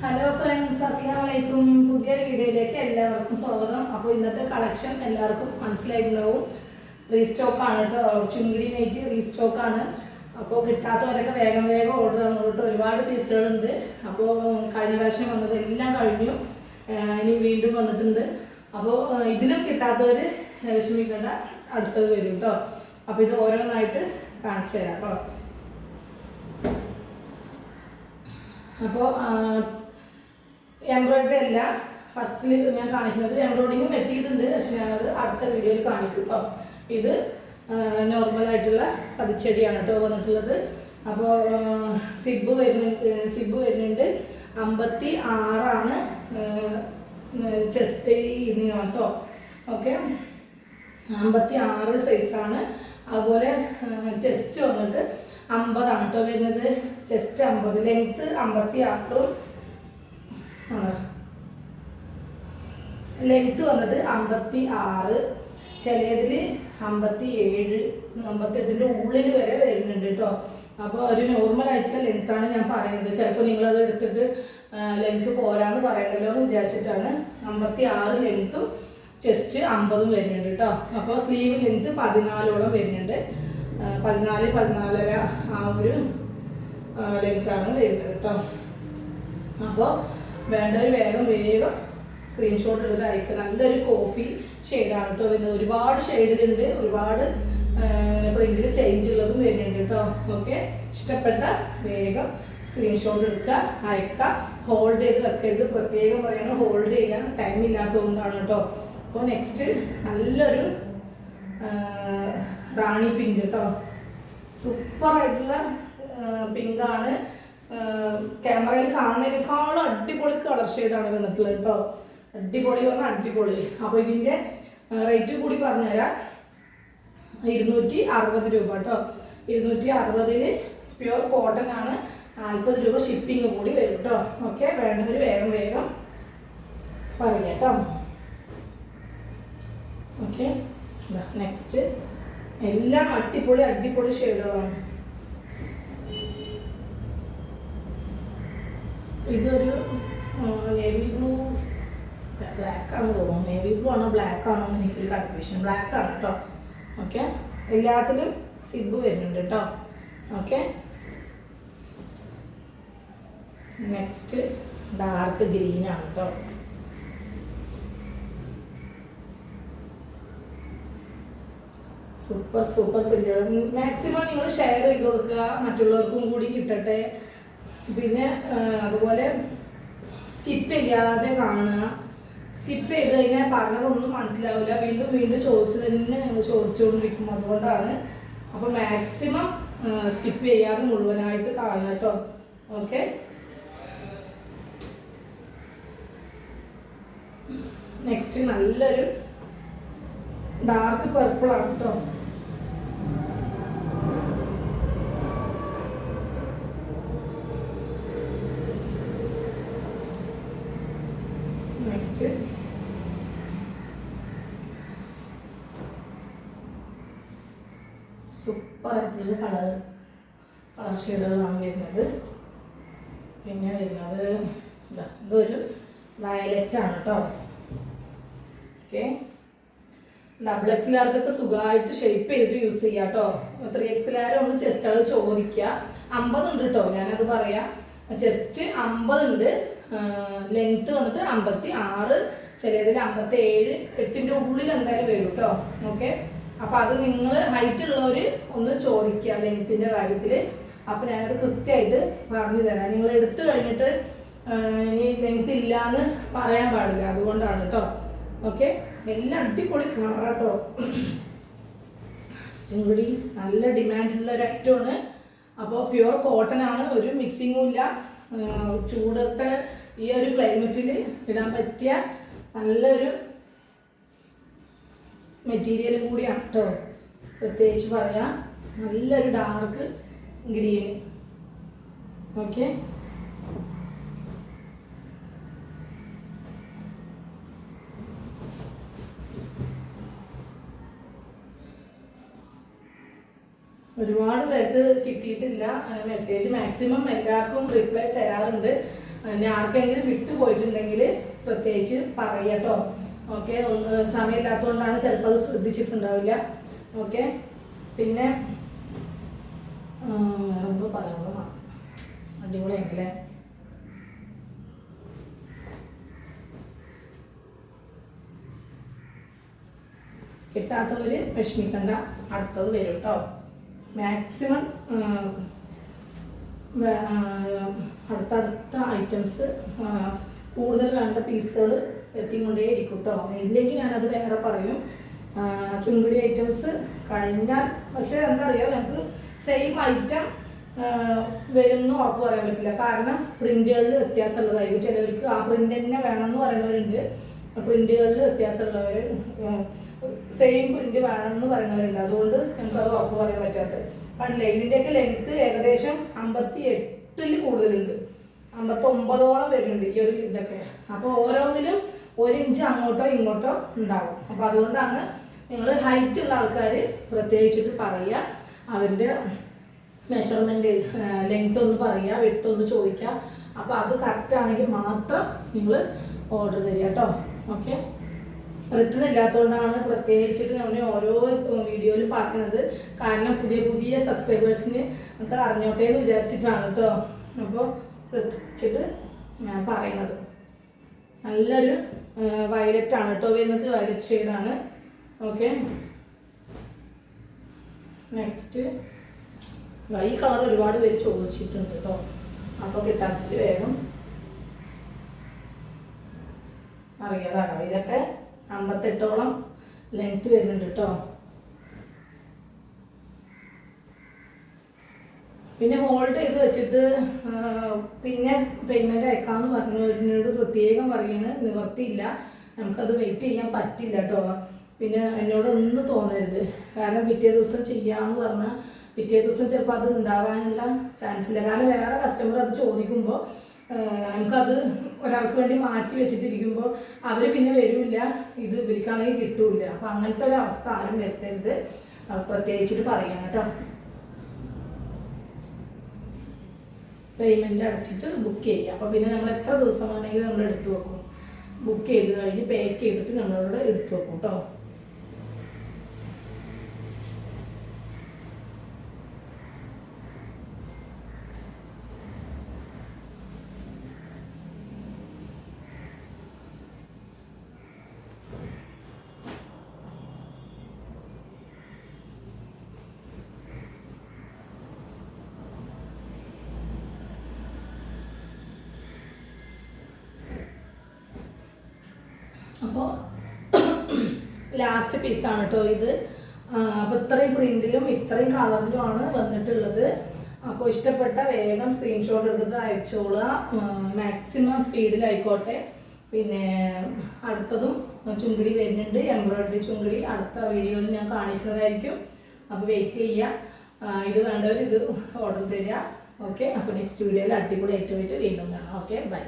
Hello friends, അസ്സലാമു അലൈക്കും. പുതിയൊരു വീഡിയോയിലേക്ക് എല്ലാവർക്കും സ്വാഗതം. അപ്പോൾ ഇന്നത്തെ കളക്ഷൻ എല്ലാവർക്കും മനസ്സിലായിട്ടുണ്ടാവും. റീസ്റ്റോക്കാണ് കേട്ടോ. ചുങ്കിടി നൈറ്റ് റീസ്റ്റോക്കാണ്. അപ്പോൾ കിട്ടാത്തവരൊക്കെ വേഗം വേഗം ഓർഡർ തന്നിട്ട് ഒരുപാട് പീസുകളുണ്ട്. അപ്പോൾ കഴിഞ്ഞ പ്രാവശ്യം വന്നത് എല്ലാം കഴിഞ്ഞു, ഇനി വീണ്ടും വന്നിട്ടുണ്ട്. അപ്പോൾ ഇതിനും കിട്ടാത്തവർ വിഷമിക്കേണ്ട, അടുത്തത് വരും കേട്ടോ. അപ്പോൾ ഇത് ഓരോന്നായിട്ട് കാണിച്ചു തരാം കേട്ടോ. അപ്പോൾ എംബ്രോയിഡറി അല്ല ഫസ്റ്റിൽ ഞാൻ കാണിക്കുന്നത്. എംബ്രോയിഡിങ്ങും എത്തിയിട്ടുണ്ട്, പക്ഷെ ഞാനത് അടുത്ത വീഡിയോയിൽ കാണിക്കും കേട്ടോ. ഇത് നോർമലായിട്ടുള്ള പതിച്ചെടിയാണ് കേട്ടോ വന്നിട്ടുള്ളത്. അപ്പോൾ സിബ് വരുന്നുണ്ട് 56 ചെസ്റ്റ് നീളം കേട്ടോ. ഓക്കെ, 56 സൈസാണ്. അതുപോലെ ചെസ്റ്റ് വന്നിട്ട് 50 കേട്ടോ വരുന്നത്. ചെസ്റ്റ് 50, ലെങ്ത്ത് 56, ലെങ്ത്ത് വന്നിട്ട് 56, ചിലതിൽ 57, 58 ഉള്ളിൽ വരെ വരുന്നുണ്ട് കേട്ടോ. അപ്പോൾ ഒരു നോർമലായിട്ടുള്ള ലെങ്ത്താണ് ഞാൻ പറയുന്നത്. ചിലപ്പോൾ നിങ്ങളത് എടുത്തിട്ട് ലെങ്ത്ത് പോരാന്ന് പറയണ്ടല്ലോ എന്ന് വിചാരിച്ചിട്ടാണ്. 56 ലെങ്ത്തും ചെസ്റ്റ് 50 വരുന്നുണ്ട് കേട്ടോ. അപ്പോൾ സ്ലീവ് ലെങ്ത്ത് 14ഓളം വരുന്നുണ്ട്. 14, 14.5 ആ ഒരു ലെങ്ത്താണ് വരുന്നത് കേട്ടോ. അപ്പോൾ വേണ്ടവർ വേഗം സ്ക്രീൻഷോട്ട് എടുത്തിട്ട് അയക്കുക. നല്ലൊരു കോഫി ഷെയ്ഡാണ് കേട്ടോ വരുന്നത്. ഒരുപാട് ഷെയ്ഡിലുണ്ട്, ഒരുപാട് പ്രിന്റിൽ ചേഞ്ച് ഉള്ളതും വരുന്നുണ്ട് കേട്ടോ. ഓക്കെ, ഇഷ്ടപ്പെട്ട വേഗം സ്ക്രീൻഷോട്ട് എടുക്കുക, അയക്കുക. ഹോൾഡ് ചെയ്ത് വെക്കരുത്, പ്രത്യേകം പറയണം. ഹോൾഡ് ചെയ്യാൻ ടൈം ഇല്ലാത്തതുകൊണ്ടാണ് കേട്ടോ. അപ്പോൾ നെക്സ്റ്റ് നല്ലൊരു റാണി പിങ്ക് കേട്ടോ. സൂപ്പറായിട്ടുള്ള പിങ്കാണ്. ക്യാമറയിൽ കാണുന്നതിനേക്കാളും അടിപൊളി കളർ ഷെയ്ഡാണ് വന്നിട്ടുള്ളത് കേട്ടോ. അടിപൊളി പറഞ്ഞാൽ അടിപൊളി. അപ്പോൾ ഇതിൻ്റെ റേറ്റ് കൂടി പറഞ്ഞുതരാം. 260 രൂപ കേട്ടോ. 260 പ്യുവർ കോട്ടൺ ആണ്. 40 രൂപ ഷിപ്പിംഗ് കൂടി വരും കേട്ടോ. ഓക്കെ, വേണ്ടവർ വേഗം പറയാം കേട്ടോ. ഓക്കെ, നെക്സ്റ്റ് എല്ലാം അടിപൊളി ഷെയ്ഡുകളാണ്. ഇതൊരു നേവി ബ്ലൂ, ബ്ലാക്ക് ആണ് തോന്നുന്നു. നേവി ബ്ലൂ ആണോ ബ്ലാക്ക് ആണോ എന്ന് എനിക്കൊരു കൺഫ്യൂഷൻ. ബ്ലാക്ക് ആണ് കേട്ടോ. ഓക്കെ, എല്ലാത്തിലും സിബ് വരുന്നുണ്ട് കേട്ടോ. ഓക്കെ, നെക്സ്റ്റ് ഡാർക്ക് ഗ്രീൻ ആണ് കേട്ടോ. സൂപ്പർ പ്രിന്റുകൾ. മാക്സിമം നിങ്ങൾ ഷെയർ ചെയ്ത് കൊടുക്കുക, മറ്റുള്ളവർക്കും കൂടി കിട്ടട്ടെ. പിന്നെ അതുപോലെ സ്കിപ്പ് ചെയ്യാതെ കാണുക. സ്കിപ്പ് ചെയ്ത് കഴിഞ്ഞാൽ പറഞ്ഞതൊന്നും മനസ്സിലാവില്ല. വീണ്ടും ചോദിച്ചു തന്നെ ഞങ്ങൾ ചോദിച്ചുകൊണ്ടിരിക്കും. അതുകൊണ്ടാണ്. അപ്പോൾ മാക്സിമം സ്കിപ്പ് ചെയ്യാതെ മുഴുവനായിട്ട് കാണുക കേട്ടോ. ഓക്കെ, നെക്സ്റ്റ് നല്ലൊരു ഡാർക്ക് പർപ്പിളാണ് കേട്ടോ. നെക്സ്റ്റ് സൂപ്പറായിട്ടുള്ള കളർ ഷെയ്ഡുകളാണ് വരുന്നത്. പിന്നെ വരുന്നത് ഇതൊരു വയലറ്റാണ് കേട്ടോ. ഓക്കെ, XXLകാർക്കൊക്കെ സുഖമായിട്ട് ഷേപ്പ് ചെയ്തിട്ട് യൂസ് ചെയ്യാം കേട്ടോ. 3XL ഒന്ന് ചെസ്റ്റ് അളവ് ചോദിക്കുക. 50 ഉണ്ട് കേട്ടോ, ഞാനത് പറയാം. ചെസ്റ്റ് 50 ഉണ്ട്. ലെങ്ത്ത് വന്നിട്ട് 56, ചിലതിൽ 57, 8ൻ്റെ ഉള്ളിൽ എന്തായാലും വരും കേട്ടോ. ഓക്കെ, അപ്പോൾ അത് നിങ്ങൾ ഹൈറ്റ് ഉള്ളവർ ഒന്ന് ചോദിക്കുക ലെങ്ത്തിൻ്റെ കാര്യത്തിൽ. അപ്പോൾ ഞാനത് കൃത്യമായിട്ട് പറഞ്ഞു തരാം. നിങ്ങൾ എടുത്തു കഴിഞ്ഞിട്ട് ഇനി ലെങ്ത്ത് ഇല്ലയെന്ന് പറയാൻ പാടില്ല, അതുകൊണ്ടാണ് കേട്ടോ. ഓക്കെ, എല്ലാം അടിപൊളി കളറാട്ടോ. ചുങ്കുടി നല്ല ഡിമാൻഡുള്ള ഒരു ഐറ്റമാണ്. അപ്പോൾ പ്യുവർ കോട്ടൺ ആണ്, ഒരു മിക്സിങ്ങും ഇല്ല. ചൂടൊക്കെ ഈ ഒരു ക്ലൈമറ്റിൽ ഇടാൻ പറ്റിയ നല്ലൊരു മെറ്റീരിയലും കൂടിയാണ് കേട്ടോ. പ്രത്യേകിച്ച് പറയാം, നല്ലൊരു ഡാർക്ക് ഗ്രീൻ. ഓക്കെ, ഒരുപാട് പേർക്ക് കിട്ടിയിട്ടില്ല മെസ്സേജ്. മാക്സിമം എല്ലാവർക്കും റിപ്ലൈ തരാറുണ്ട്. പിന്നെ ആർക്കെങ്കിലും വിട്ടു പോയിട്ടുണ്ടെങ്കിൽ പ്രത്യേകിച്ച് പറയാം കേട്ടോ. ഓക്കെ, സമയമില്ലാത്തതുകൊണ്ടാണ് ചിലപ്പോൾ അത് ശ്രദ്ധിച്ചിട്ടുണ്ടാവില്ല. ഓക്കെ, പിന്നെ വേറെ എന്തോ പറയാനുള്ള അടിപൊളിയാണല്ലേ. കിട്ടാത്തവർ വിഷമിക്കണ്ട, അടുത്തത് വരും കേട്ടോ. മാക്സിമം അടുത്തടുത്ത ഐറ്റംസ് കൂടുതൽ വേണ്ട പീസുകൾ എത്തിക്കൊണ്ടേയിരിക്കും കേട്ടോ. ഇല്ലെങ്കിൽ ഞാനത് വേറെ പറയും. ചുങ്കുടി ഐറ്റംസ് കഴിഞ്ഞാൽ പക്ഷേ എന്താ പറയുക, നമുക്ക് സെയിം ഐറ്റം വരുമെന്ന് ഉറപ്പ് പറയാൻ പറ്റില്ല. കാരണം പ്രിന്റുകളിൽ വ്യത്യാസമുള്ളതായിരിക്കും. ചിലവർക്ക് ആ പ്രിന്റ് തന്നെ വേണമെന്ന് പറയുന്നവരുണ്ട്, പ്രിന്റുകളിൽ വ്യത്യാസമുള്ളവർ സെയിം പ്രിന്റ് വേണമെന്ന് പറയുന്നവരുണ്ട്. അതുകൊണ്ട് നമുക്കത് ഉറപ്പ് പറയാൻ പറ്റാത്തത്. കണ്ടില്ലേ, ഇതിൻ്റെയൊക്കെ ലെങ്ത്ത് ഏകദേശം 58-ൽ കൂടുതലുണ്ട്, 59ഓളം വരുന്നുണ്ട് ഈ ഒരു ഇതൊക്കെ. അപ്പോൾ ഓരോന്നിലും 1 ഇഞ്ച് അങ്ങോട്ടോ ഇങ്ങോട്ടോ ഉണ്ടാവും. അപ്പോൾ അതുകൊണ്ടാണ് നിങ്ങൾ ഹൈറ്റ് ഉള്ള ആൾക്കാർ പ്രത്യേകിച്ചിട്ട് പറയുക, അവരുടെ മെഷർമെൻറ്റ് ലെങ്ത് ഒന്ന് പറയുക, വിഡ്ത്ത് ഒന്ന് ചോദിക്കുക. അപ്പോൾ അത് കറക്റ്റ് ആണെങ്കിൽ മാത്രം നിങ്ങൾ ഓർഡർ തരിക കേട്ടോ. ഓക്കെ, റിട്ടേൺ ഇല്ലാത്തതുകൊണ്ടാണ് പ്രത്യേകിച്ചിട്ട് നമ്മൾ ഓരോ വീഡിയോയിലും പറയുന്നത്. കാരണം പുതിയ പുതിയ സബ്സ്ക്രൈബേഴ്സിന് നമുക്ക് അറിഞ്ഞോട്ടെ എന്ന് വിചാരിച്ചിട്ടാണ് കേട്ടോ. അപ്പോൾ പ്രത്യേകിച്ചിട്ട് ഞാൻ പറയണത് നല്ലൊരു വയലറ്റ് ആണ് കേട്ടോ വരുന്നത്, വയലറ്റ് ഷെയ്ഡാണ്. ഓക്കെ, നെക്സ്റ്റ് ഈ കളർ ഒരുപാട് പേര് ചോദിച്ചിട്ടുണ്ട് കേട്ടോ. അപ്പോൾ കിട്ടാത്തത് വേഗം അറിയാതാണോ. ഇതൊക്കെ 58ഓളം ലെങ്ത് വരുന്നുണ്ട് കേട്ടോ. പിന്നെ ഹോൾഡ് ചെയ്ത് വെച്ചിട്ട് പിന്നെ പേയ്മെൻറ്റ് അയക്കാമെന്ന് പറഞ്ഞവരിനോട് പ്രത്യേകം പറയുന്നത് നിവർത്തിയില്ല, നമുക്കത് വെയിറ്റ് ചെയ്യാൻ പറ്റില്ല കേട്ടോ. പിന്നെ എന്നോടൊന്നും തോന്നരുത്, കാരണം പിറ്റേ ദിവസം ചെയ്യാമെന്ന് പറഞ്ഞാൽ പിറ്റേ ദിവസം ചിലപ്പോൾ അത് ഉണ്ടാവാനുള്ള ചാൻസ് ഇല്ല. കാരണം വേറെ കസ്റ്റമർ അത് ചോദിക്കുമ്പോൾ നമുക്കത് ഒരാൾക്ക് വേണ്ടി മാറ്റി വെച്ചിട്ടിരിക്കുമ്പോൾ അവർ പിന്നെ വരില്ല, ഇത് ഇവർക്കാണെങ്കിൽ കിട്ടൂല. അപ്പം അങ്ങനത്തെ ഒരു അവസ്ഥ ആരും വരുത്തരുത്, പ്രത്യേകിച്ചിട്ട് പറയാം കേട്ടോ. പേയ്മെൻറ്റ് അടച്ചിട്ട് ബുക്ക് ചെയ്യുക. അപ്പോൾ പിന്നെ നമ്മൾ എത്ര ദിവസം വേണമെങ്കിൽ നമ്മൾ എടുത്തു വെക്കും. ബുക്ക് ചെയ്ത് കഴിഞ്ഞ് പാക്ക് ചെയ്തിട്ട് നമ്മളിവിടെ എടുത്തു വെക്കും കേട്ടോ. അപ്പോൾ ലാസ്റ്റ് പീസാണ് കേട്ടോ ഇത്. അപ്പോൾ ഇത്രയും പ്രിന്റിലും ഇത്രയും കളറിലുമാണ് വന്നിട്ടുള്ളത്. അപ്പോൾ ഇഷ്ടപ്പെട്ട വേഗം സ്ക്രീൻഷോട്ട് എടുത്തിട്ട് അയച്ചോളുക, മാക്സിമം സ്പീഡിലായിക്കോട്ടെ. പിന്നെ അടുത്തതും ചുങ്കിടി വരുന്നുണ്ട്, എംബ്രോയിഡറി ചുങ്കിടി അടുത്ത വീഡിയോയിൽ ഞാൻ കാണിക്കുന്നതായിരിക്കും. അപ്പോൾ വെയിറ്റ് ചെയ്യുക, ഇത് വേണ്ടവർ ഇത് ഓർഡർ തരിക. ഓക്കെ, അപ്പോൾ നെക്സ്റ്റ് വീഡിയോയിൽ അടിപൊളി ഐറ്റമായിട്ട് വീണ്ടും കാണാം. Okay, by.